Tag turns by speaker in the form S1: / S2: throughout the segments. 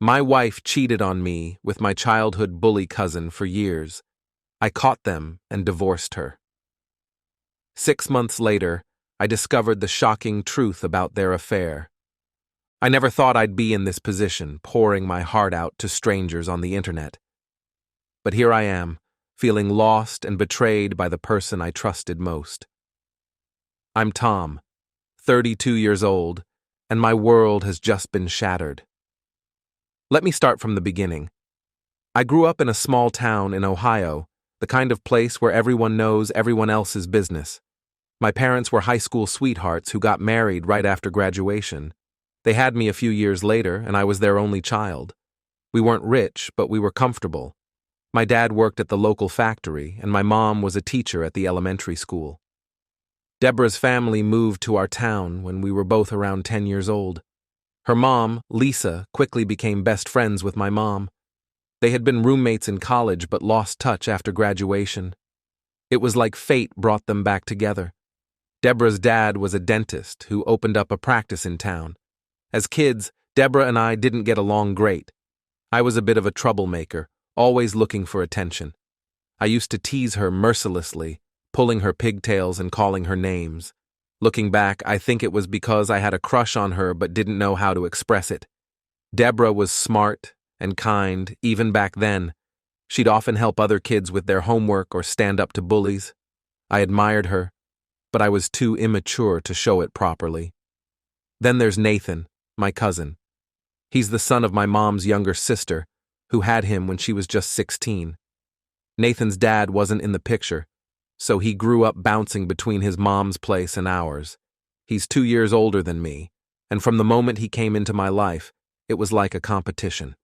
S1: My wife cheated on me with my childhood bully cousin for years. I caught them and divorced her. 6 months later, I discovered the shocking truth about their affair. I never thought I'd be in this position, pouring my heart out to strangers on the internet. But here I am, feeling lost and betrayed by the person I trusted most. I'm Tom, 32 years old, and my world has just been shattered. Let me start from the beginning. I grew up in a small town in Ohio, the kind of place where everyone knows everyone else's business. My parents were high school sweethearts who got married right after graduation. They had me a few years later, and I was their only child. We weren't rich, but we were comfortable. My dad worked at the local factory, and my mom was a teacher at the elementary school. Deborah's family moved to our town when we were both around 10 years old. Her mom, Lisa, quickly became best friends with my mom. They had been roommates in college but lost touch after graduation. It was like fate brought them back together. Deborah's dad was a dentist who opened up a practice in town. As kids, Deborah and I didn't get along great. I was a bit of a troublemaker, always looking for attention. I used to tease her mercilessly, pulling her pigtails and calling her names. Looking back, I think it was because I had a crush on her but didn't know how to express it. Deborah was smart and kind, even back then. She'd often help other kids with their homework or stand up to bullies. I admired her, but I was too immature to show it properly. Then there's Nathan, my cousin. He's the son of my mom's younger sister, who had him when she was just 16. Nathan's dad wasn't in the picture, so he grew up bouncing between his mom's place and ours. He's 2 years older than me, and from the moment he came into my life, it was like a competition.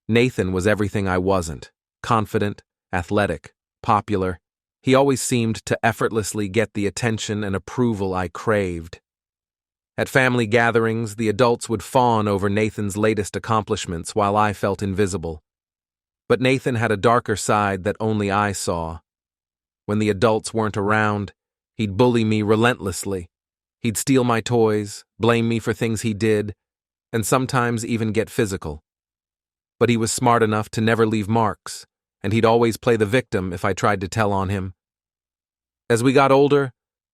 S1: Nathan was everything I wasn't: confident, athletic, popular. He always seemed to effortlessly get the attention and approval I craved. At family gatherings, the adults would fawn over Nathan's latest accomplishments while I felt invisible. But Nathan had a darker side that only I saw. When the adults weren't around, he'd bully me relentlessly. He'd steal my toys, blame me for things he did, and sometimes even get physical. But he was smart enough to never leave marks, and he'd always play the victim if I tried to tell on him. As we got older,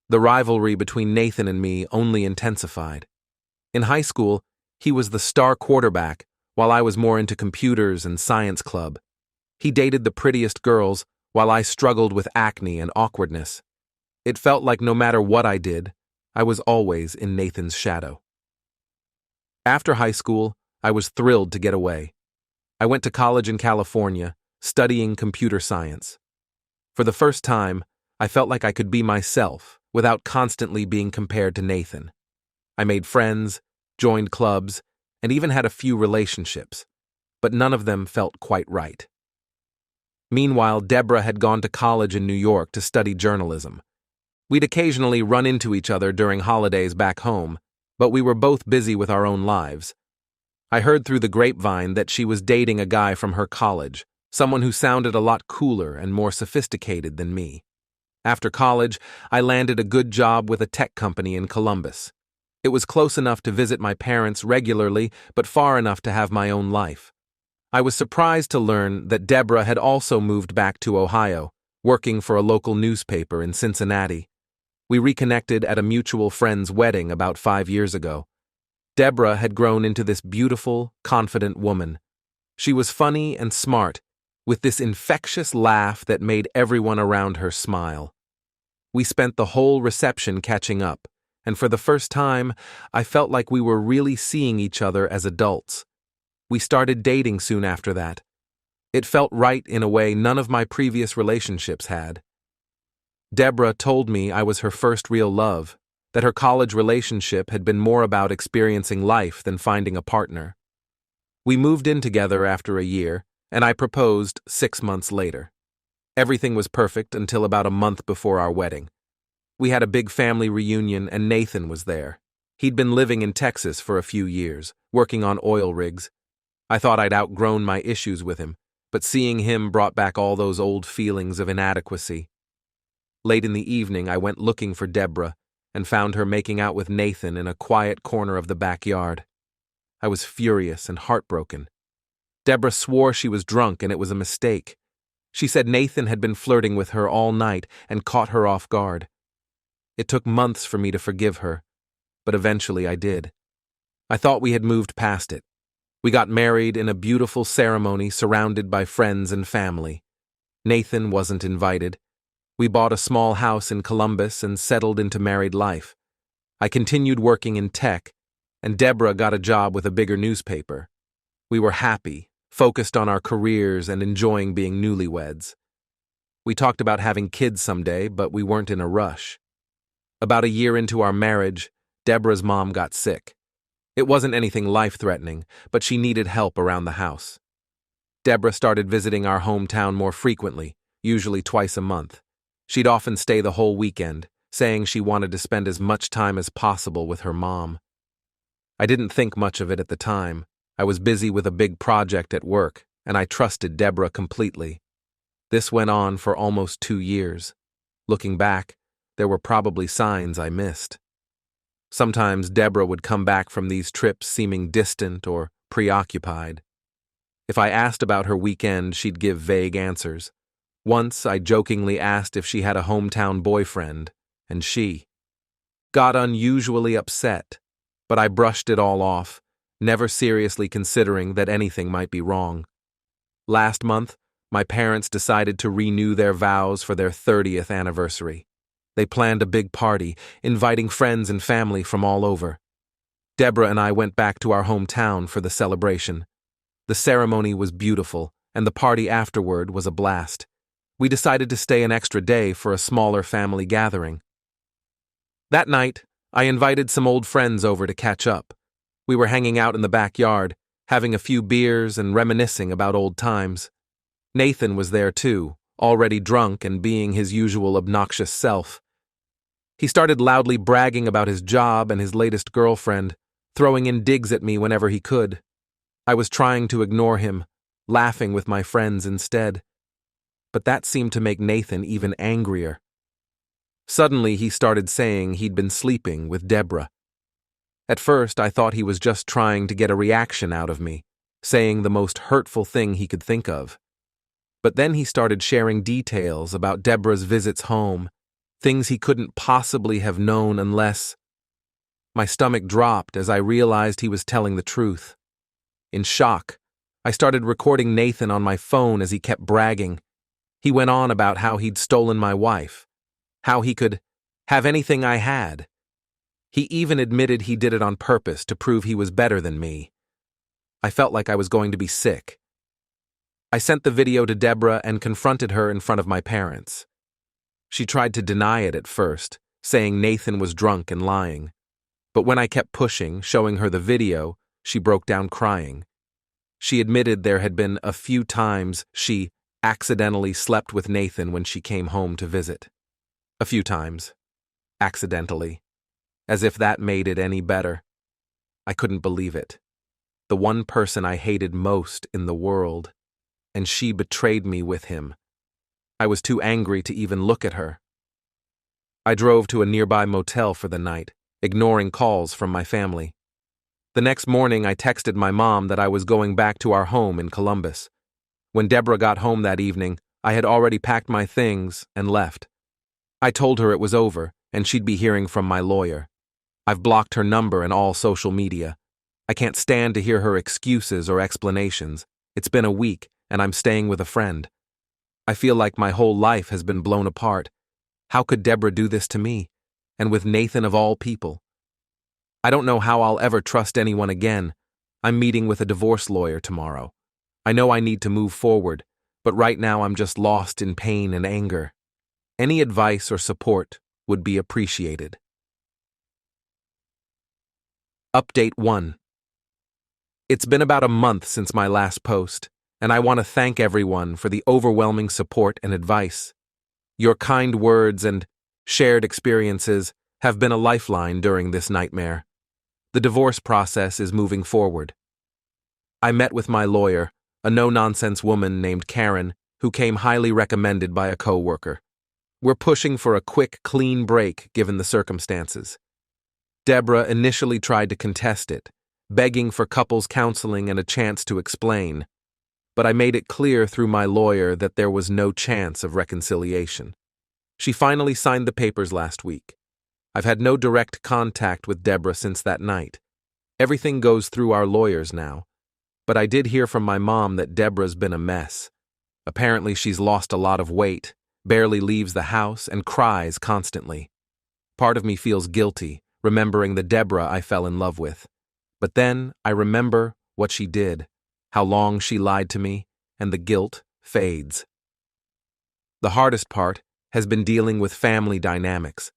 S1: the rivalry between Nathan and me only intensified. In high school, he was the star quarterback, while I was more into computers and science club. He dated the prettiest girls, while I struggled with acne and awkwardness. It felt like no matter what I did, I was always in Nathan's shadow. After high school, I was thrilled to get away. I went to college in California, studying computer science. For the first time, I felt like I could be myself without constantly being compared to Nathan. I made friends, joined clubs, and even had a few relationships, but none of them felt quite right. Meanwhile, Deborah had gone to college in New York to study journalism. We'd occasionally run into each other during holidays back home, but we were both busy with our own lives. I heard through the grapevine that she was dating a guy from her college, someone who sounded a lot cooler and more sophisticated than me. After college, I landed a good job with a tech company in Columbus. It was close enough to visit my parents regularly, but far enough to have my own life. I was surprised to learn that Deborah had also moved back to Ohio, working for a local newspaper in Cincinnati. We reconnected at a mutual friend's wedding about 5 years ago. Deborah had grown into this beautiful, confident woman. She was funny and smart, with this infectious laugh that made everyone around her smile. We spent the whole reception catching up, and for the first time, I felt like we were really seeing each other as adults. We started dating soon after that. It felt right in a way none of my previous relationships had. Deborah told me I was her first real love, that her college relationship had been more about experiencing life than finding a partner. We moved in together after a year, and I proposed 6 months later. Everything was perfect until about a month before our wedding. We had a big family reunion and Nathan was there. He'd been living in Texas for a few years, working on oil rigs. I thought I'd outgrown my issues with him, but seeing him brought back all those old feelings of inadequacy. Late in the evening, I went looking for Deborah and found her making out with Nathan in a quiet corner of the backyard. I was furious and heartbroken. Deborah swore she was drunk and it was a mistake. She said Nathan had been flirting with her all night and caught her off guard. It took months for me to forgive her, but eventually I did. I thought we had moved past it. We got married in a beautiful ceremony surrounded by friends and family. Nathan wasn't invited. We bought a small house in Columbus and settled into married life. I continued working in tech, and Deborah got a job with a bigger newspaper. We were happy, focused on our careers and enjoying being newlyweds. We talked about having kids someday, but we weren't in a rush. About a year into our marriage, Deborah's mom got sick. It wasn't anything life-threatening, but she needed help around the house. Deborah started visiting our hometown more frequently, usually twice a month. She'd often stay the whole weekend, saying she wanted to spend as much time as possible with her mom. I didn't think much of it at the time. I was busy with a big project at work, and I trusted Deborah completely. This went on for almost 2 years. Looking back, there were probably signs I missed. Sometimes Deborah would come back from these trips seeming distant or preoccupied. If I asked about her weekend, she'd give vague answers. Once, I jokingly asked if she had a hometown boyfriend, and she got unusually upset, but I brushed it all off, never seriously considering that anything might be wrong. Last month, my parents decided to renew their vows for their 30th anniversary. They planned a big party, inviting friends and family from all over. Deborah and I went back to our hometown for the celebration. The ceremony was beautiful, and the party afterward was a blast. We decided to stay an extra day for a smaller family gathering. That night, I invited some old friends over to catch up. We were hanging out in the backyard, having a few beers and reminiscing about old times. Nathan was there too, already drunk and being his usual obnoxious self. He started loudly bragging about his job and his latest girlfriend, throwing in digs at me whenever he could. I was trying to ignore him, laughing with my friends instead. But that seemed to make Nathan even angrier. Suddenly he started saying he'd been sleeping with Deborah. At first I thought he was just trying to get a reaction out of me, saying the most hurtful thing he could think of. But then he started sharing details about Deborah's visits home, things he couldn't possibly have known unless... My stomach dropped as I realized he was telling the truth. In shock, I started recording Nathan on my phone as he kept bragging. He went on about how he'd stolen my wife, how he could have anything I had. He even admitted he did it on purpose to prove he was better than me. I felt like I was going to be sick. I sent the video to Deborah and confronted her in front of my parents. She tried to deny it at first, saying Nathan was drunk and lying. But when I kept pushing, showing her the video, she broke down crying. She admitted there had been a few times she accidentally slept with Nathan when she came home to visit. A few times. Accidentally. As if that made it any better. I couldn't believe it. The one person I hated most in the world. And she betrayed me with him. I was too angry to even look at her. I drove to a nearby motel for the night, ignoring calls from my family. The next morning I texted my mom that I was going back to our home in Columbus. When Deborah got home that evening, I had already packed my things and left. I told her it was over and she'd be hearing from my lawyer. I've blocked her number and all social media. I can't stand to hear her excuses or explanations. It's been a week and I'm staying with a friend. I feel like my whole life has been blown apart. How could Deborah do this to me? And with Nathan of all people? I don't know how I'll ever trust anyone again. I'm meeting with a divorce lawyer tomorrow. I know I need to move forward, but right now I'm just lost in pain and anger. Any advice or support would be appreciated. Update 1. It's been about a month since my last post, and I want to thank everyone for the overwhelming support and advice. Your kind words and shared experiences have been a lifeline during this nightmare. The divorce process is moving forward. I met with my lawyer, a no-nonsense woman named Karen, who came highly recommended by a co-worker. We're pushing for a quick, clean break given the circumstances. Deborah initially tried to contest it, begging for couples counseling and a chance to explain. But I made it clear through my lawyer that there was no chance of reconciliation. She finally signed the papers last week. I've had no direct contact with Deborah since that night. Everything goes through our lawyers now. But I did hear from my mom that Deborah's been a mess. Apparently she's lost a lot of weight, barely leaves the house, and cries constantly. Part of me feels guilty, remembering the Deborah I fell in love with. But then I remember what she did, how long she lied to me, and the guilt fades. The hardest part has been dealing with family dynamics.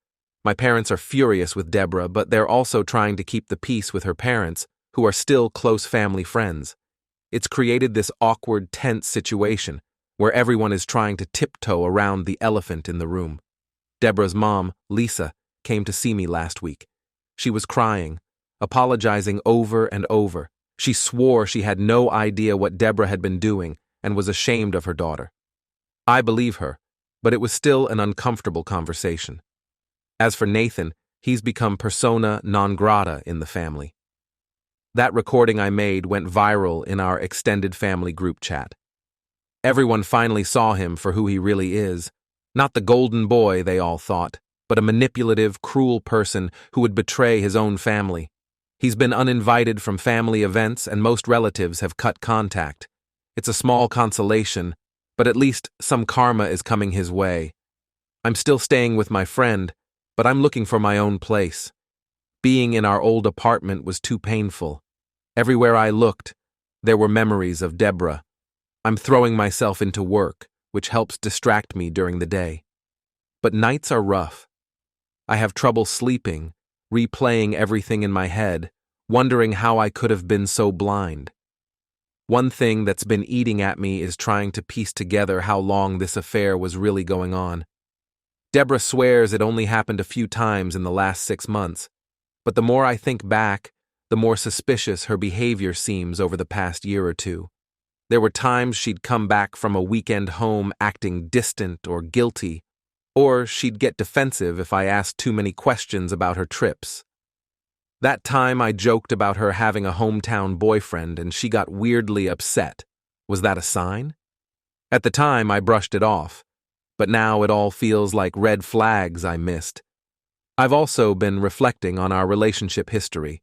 S1: My parents are furious with Deborah, but they're also trying to keep the peace with her parents, who are still close family friends. It's created this awkward, tense situation where everyone is trying to tiptoe around the elephant in the room. Deborah's mom, Lisa, came to see me last week. She was crying, apologizing over and over. She swore she had no idea what Deborah had been doing and was ashamed of her daughter. I believe her, but it was still an uncomfortable conversation. As for Nathan, he's become persona non grata in the family. That recording I made went viral in our extended family group chat. Everyone finally saw him for who he really is, not the golden boy they all thought, but a manipulative, cruel person who would betray his own family. He's been uninvited from family events and most relatives have cut contact. It's a small consolation, but at least some karma is coming his way. I'm still staying with my friend, but I'm looking for my own place. Being in our old apartment was too painful. Everywhere I looked, there were memories of Deborah. I'm throwing myself into work, which helps distract me during the day. But nights are rough. I have trouble sleeping, replaying everything in my head, wondering how I could have been so blind. One thing that's been eating at me is trying to piece together how long this affair was really going on. Deborah swears it only happened a few times in the last 6 months, but the more I think back, the more suspicious her behavior seems over the past year or two. There were times she'd come back from a weekend home acting distant or guilty, or she'd get defensive if I asked too many questions about her trips. That time I joked about her having a hometown boyfriend and she got weirdly upset. Was that a sign? At the time I brushed it off, but now it all feels like red flags I missed. I've also been reflecting on our relationship history.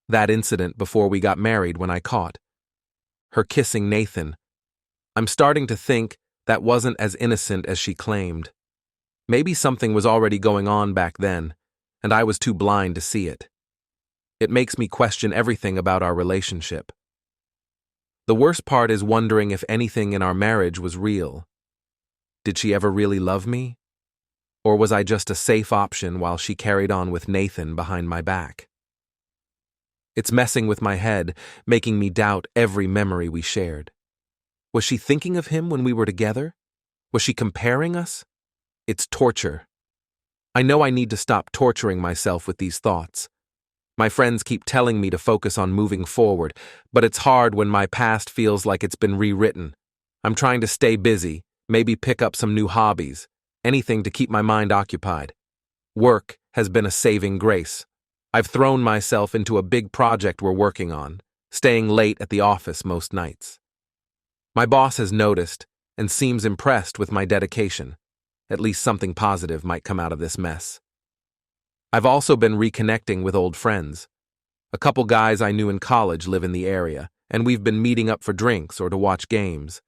S1: That incident before we got married when I caught her kissing Nathan. I'm starting to think that wasn't as innocent as she claimed. Maybe something was already going on back then, and I was too blind to see it. It makes me question everything about our relationship. The worst part is wondering if anything in our marriage was real. Did she ever really love me? Or was I just a safe option while she carried on with Nathan behind my back? It's messing with my head, making me doubt every memory we shared. Was she thinking of him when we were together? Was she comparing us? It's torture. I know I need to stop torturing myself with these thoughts. My friends keep telling me to focus on moving forward, but it's hard when my past feels like it's been rewritten. I'm trying to stay busy, maybe pick up some new hobbies, anything to keep my mind occupied. Work has been a saving grace. I've thrown myself into a big project we're working on, staying late at the office most nights. My boss has noticed and seems impressed with my dedication. At least something positive might come out of this mess. I've also been reconnecting with old friends. A couple guys I knew in college live in the area, and we've been meeting up for drinks or to watch games.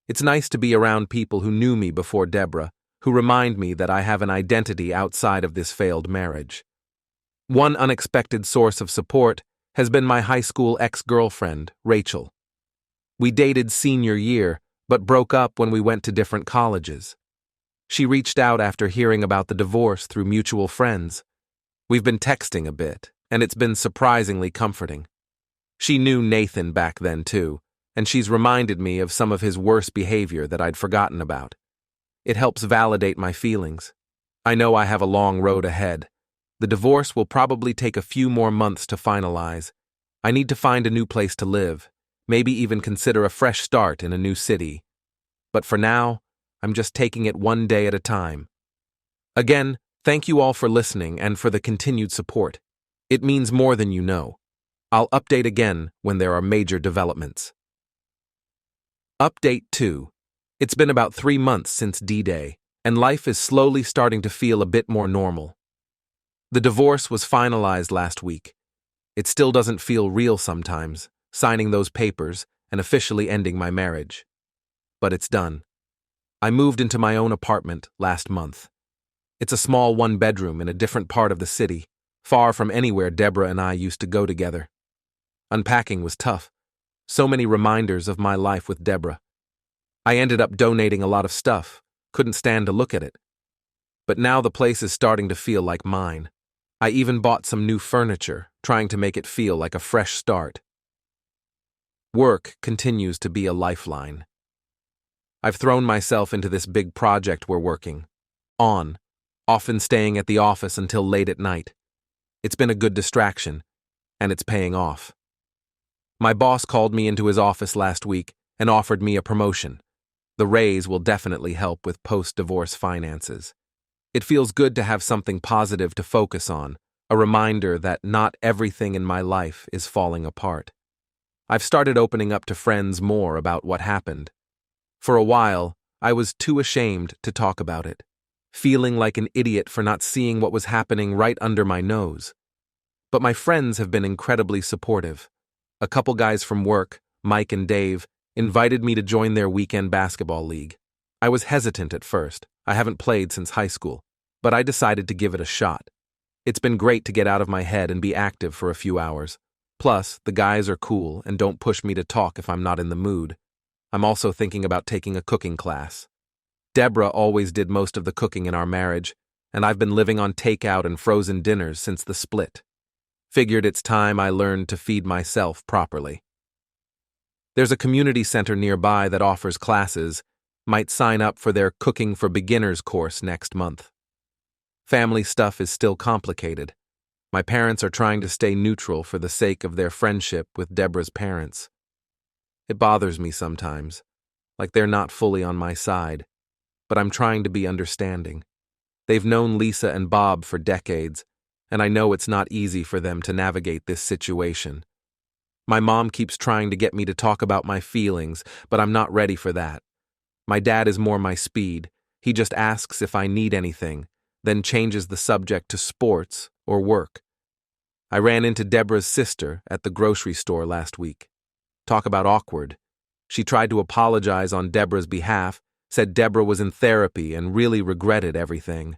S1: It's nice to be around people who knew me before Deborah, who remind me that I have an identity outside of this failed marriage. One unexpected source of support has been my high school ex-girlfriend, Rachel. We dated senior year, but broke up when we went to different colleges. She reached out after hearing about the divorce through mutual friends. We've been texting a bit, and it's been surprisingly comforting. She knew Nathan back then too, and she's reminded me of some of his worst behavior that I'd forgotten about. It helps validate my feelings. I know I have a long road ahead. The divorce will probably take a few more months to finalize. I need to find a new place to live, maybe even consider a fresh start in a new city. But for now, I'm just taking it one day at a time. Again, thank you all for listening and for the continued support. It means more than you know. I'll update again when there are major developments. Update 2. It's been about 3 months since D-Day, and life is slowly starting to feel a bit more normal. The divorce was finalized last week. It still doesn't feel real sometimes, signing those papers and officially ending my marriage. But it's done. I moved into my own apartment last month. It's a small one-bedroom in a different part of the city, far from anywhere Deborah and I used to go together. Unpacking was tough. So many reminders of my life with Deborah. I ended up donating a lot of stuff, couldn't stand to look at it. But now the place is starting to feel like mine. I even bought some new furniture, trying to make it feel like a fresh start. Work continues to be a lifeline. I've thrown myself into this big project we're working on, often staying at the office until late at night. It's been a good distraction, and it's paying off. My boss called me into his office last week and offered me a promotion. The raise will definitely help with post-divorce finances. It feels good to have something positive to focus on, a reminder that not everything in my life is falling apart. I've started opening up to friends more about what happened. For a while, I was too ashamed to talk about it, feeling like an idiot for not seeing what was happening right under my nose. But my friends have been incredibly supportive. A couple guys from work, Mike and Dave, invited me to join their weekend basketball league. I was hesitant at first. I haven't played since high school, but I decided to give it a shot. It's been great to get out of my head and be active for a few hours. Plus, the guys are cool and don't push me to talk if I'm not in the mood. I'm also thinking about taking a cooking class. Deborah always did most of the cooking in our marriage, and I've been living on takeout and frozen dinners since the split. Figured it's time I learned to feed myself properly. There's a community center nearby that offers classes. Might sign up for their Cooking for Beginners course next month. Family stuff is still complicated. My parents are trying to stay neutral for the sake of their friendship with Deborah's parents. It bothers me sometimes, like they're not fully on my side, but I'm trying to be understanding. They've known Lisa and Bob for decades, and I know it's not easy for them to navigate this situation. My mom keeps trying to get me to talk about my feelings, but I'm not ready for that. My dad is more my speed. He just asks if I need anything, then changes the subject to sports or work. I ran into Deborah's sister at the grocery store last week. Talk about awkward. She tried to apologize on Deborah's behalf, said Deborah was in therapy and really regretted everything.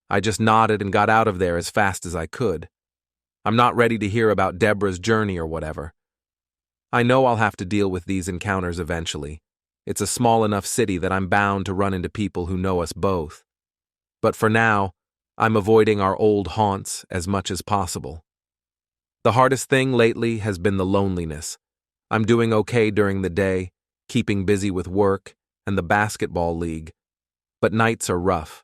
S1: I just nodded and got out of there as fast as I could. I'm not ready to hear about Deborah's journey or whatever. I know I'll have to deal with these encounters eventually. It's a small enough city that I'm bound to run into people who know us both. But for now, I'm avoiding our old haunts as much as possible. The hardest thing lately has been the loneliness. I'm doing okay during the day, keeping busy with work and the basketball league, but nights are rough.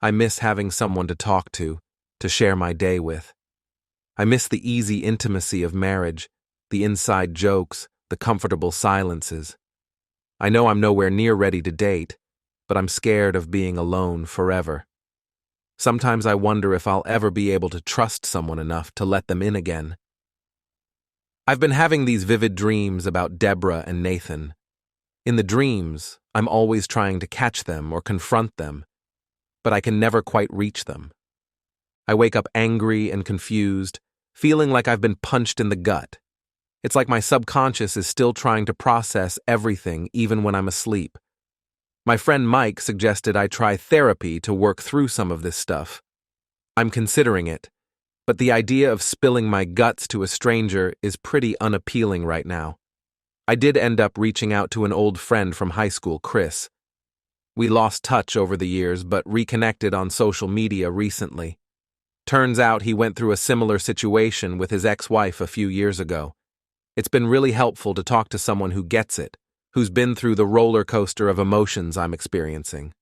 S1: I miss having someone to talk to share my day with. I miss the easy intimacy of marriage, the inside jokes, the comfortable silences. I know I'm nowhere near ready to date, but I'm scared of being alone forever. Sometimes I wonder if I'll ever be able to trust someone enough to let them in again. I've been having these vivid dreams about Deborah and Nathan. In the dreams, I'm always trying to catch them or confront them, but I can never quite reach them. I wake up angry and confused, feeling like I've been punched in the gut. It's like my subconscious is still trying to process everything even when I'm asleep. My friend Mike suggested I try therapy to work through some of this stuff. I'm considering it, but the idea of spilling my guts to a stranger is pretty unappealing right now. I did end up reaching out to an old friend from high school, Chris. We lost touch over the years, but reconnected on social media recently. Turns out he went through a similar situation with his ex-wife a few years ago. It's been really helpful to talk to someone who gets it, who's been through the roller coaster of emotions I'm experiencing.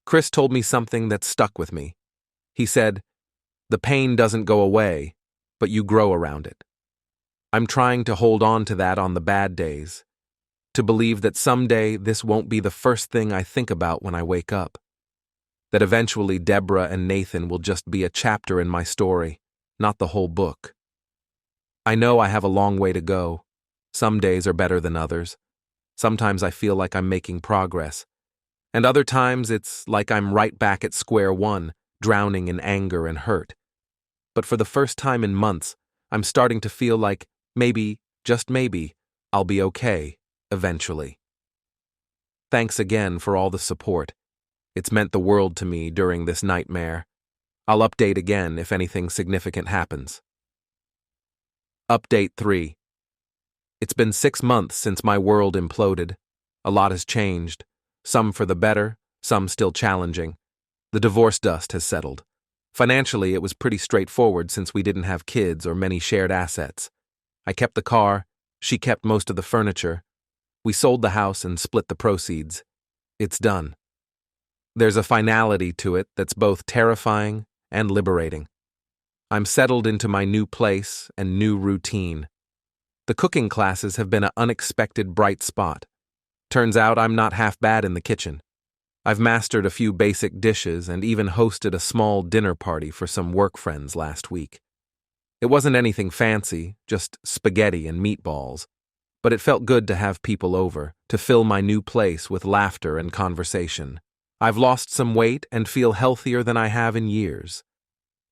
S1: Chris told me something that stuck with me. He said, "The pain doesn't go away, but you grow around it." I'm trying to hold on to that on the bad days, to believe that someday this won't be the first thing I think about when I wake up. That eventually Deborah and Nathan will just be a chapter in my story, not the whole book. I know I have a long way to go. Some days are better than others. Sometimes I feel like I'm making progress. And other times it's like I'm right back at square one, drowning in anger and hurt. But for the first time in months, I'm starting to feel like maybe, just maybe, I'll be okay, eventually. Thanks again for all the support. It's meant the world to me during this nightmare. I'll update again if anything significant happens. Update 3. It's been 6 months since my world imploded. A lot has changed, some for the better, some still challenging. The divorce dust has settled. Financially, it was pretty straightforward since we didn't have kids or many shared assets. I kept the car, she kept most of the furniture. We sold the house and split the proceeds. It's done. There's a finality to it that's both terrifying and liberating. I'm settled into my new place and new routine. The cooking classes have been an unexpected bright spot. Turns out I'm not half bad in the kitchen. I've mastered a few basic dishes and even hosted a small dinner party for some work friends last week. It wasn't anything fancy, just spaghetti and meatballs, but it felt good to have people over, to fill my new place with laughter and conversation. I've lost some weight and feel healthier than I have in years.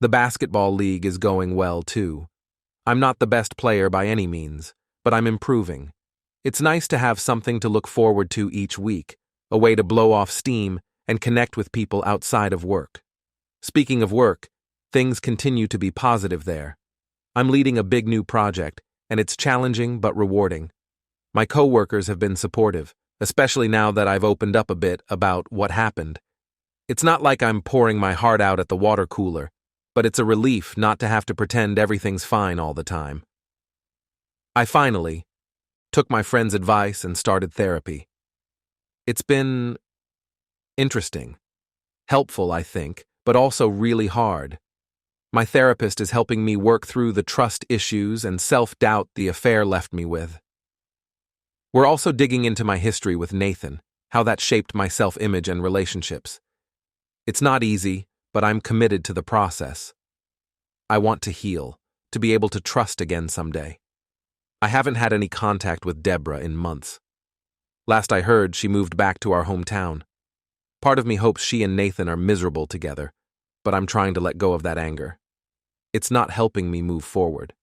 S1: The basketball league is going well, too. I'm not the best player by any means, but I'm improving. It's nice to have something to look forward to each week, a way to blow off steam and connect with people outside of work. Speaking of work, things continue to be positive there. I'm leading a big new project, and it's challenging but rewarding. My coworkers have been supportive, especially now that I've opened up a bit about what happened. It's not like I'm pouring my heart out at the water cooler, but it's a relief not to have to pretend everything's fine all the time. I finally took my friend's advice and started therapy. It's been interesting, helpful, I think, but also really hard. My therapist is helping me work through the trust issues and self-doubt the affair left me with. We're also digging into my history with Nathan, how that shaped my self-image and relationships. It's not easy, but I'm committed to the process. I want to heal, to be able to trust again someday. I haven't had any contact with Deborah in months. Last I heard, she moved back to our hometown. Part of me hopes she and Nathan are miserable together, but I'm trying to let go of that anger. It's not helping me move forward.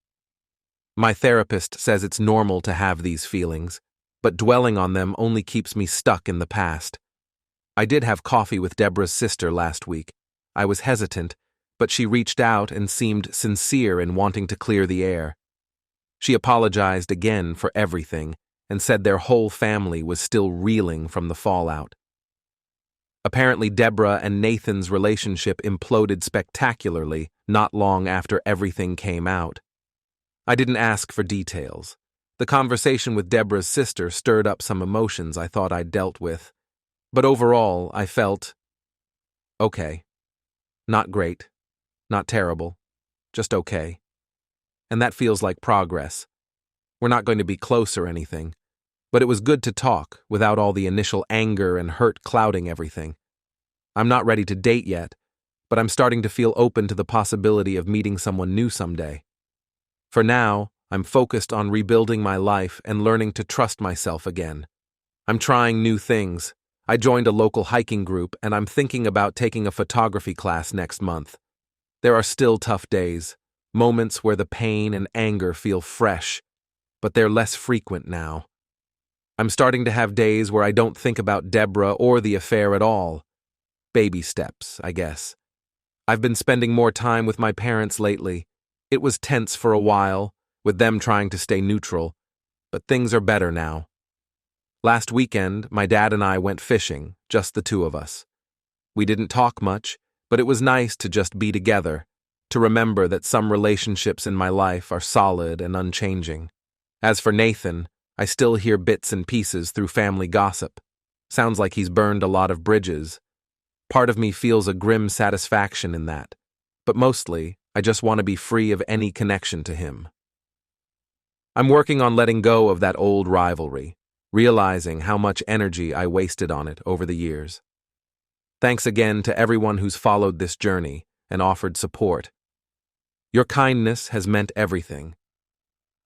S1: My therapist says it's normal to have these feelings, but dwelling on them only keeps me stuck in the past. I did have coffee with Deborah's sister last week. I was hesitant, but she reached out and seemed sincere in wanting to clear the air. She apologized again for everything and said their whole family was still reeling from the fallout. Apparently, Deborah and Nathan's relationship imploded spectacularly not long after everything came out. I didn't ask for details. The conversation with Deborah's sister stirred up some emotions I thought I'd dealt with. But overall, I felt okay. Not great, not terrible, just okay. And that feels like progress. We're not going to be close or anything, but it was good to talk without all the initial anger and hurt clouding everything. I'm not ready to date yet, but I'm starting to feel open to the possibility of meeting someone new someday. For now, I'm focused on rebuilding my life and learning to trust myself again. I'm trying new things. I joined a local hiking group, and I'm thinking about taking a photography class next month. There are still tough days, moments where the pain and anger feel fresh, but they're less frequent now. I'm starting to have days where I don't think about Deborah or the affair at all. Baby steps, I guess. I've been spending more time with my parents lately. It was tense for a while, with them trying to stay neutral, but things are better now. Last weekend, my dad and I went fishing, just the two of us. We didn't talk much, but it was nice to just be together, to remember that some relationships in my life are solid and unchanging. As for Nathan, I still hear bits and pieces through family gossip. Sounds like he's burned a lot of bridges. Part of me feels a grim satisfaction in that, but mostly, I just want to be free of any connection to him. I'm working on letting go of that old rivalry, realizing how much energy I wasted on it over the years. Thanks again to everyone who's followed this journey and offered support. Your kindness has meant everything.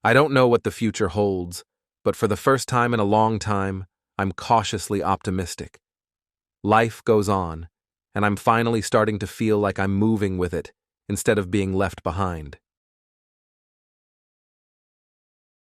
S1: I don't know what the future holds, but for the first time in a long time, I'm cautiously optimistic. Life goes on, and I'm finally starting to feel like I'm moving with it instead of being left behind.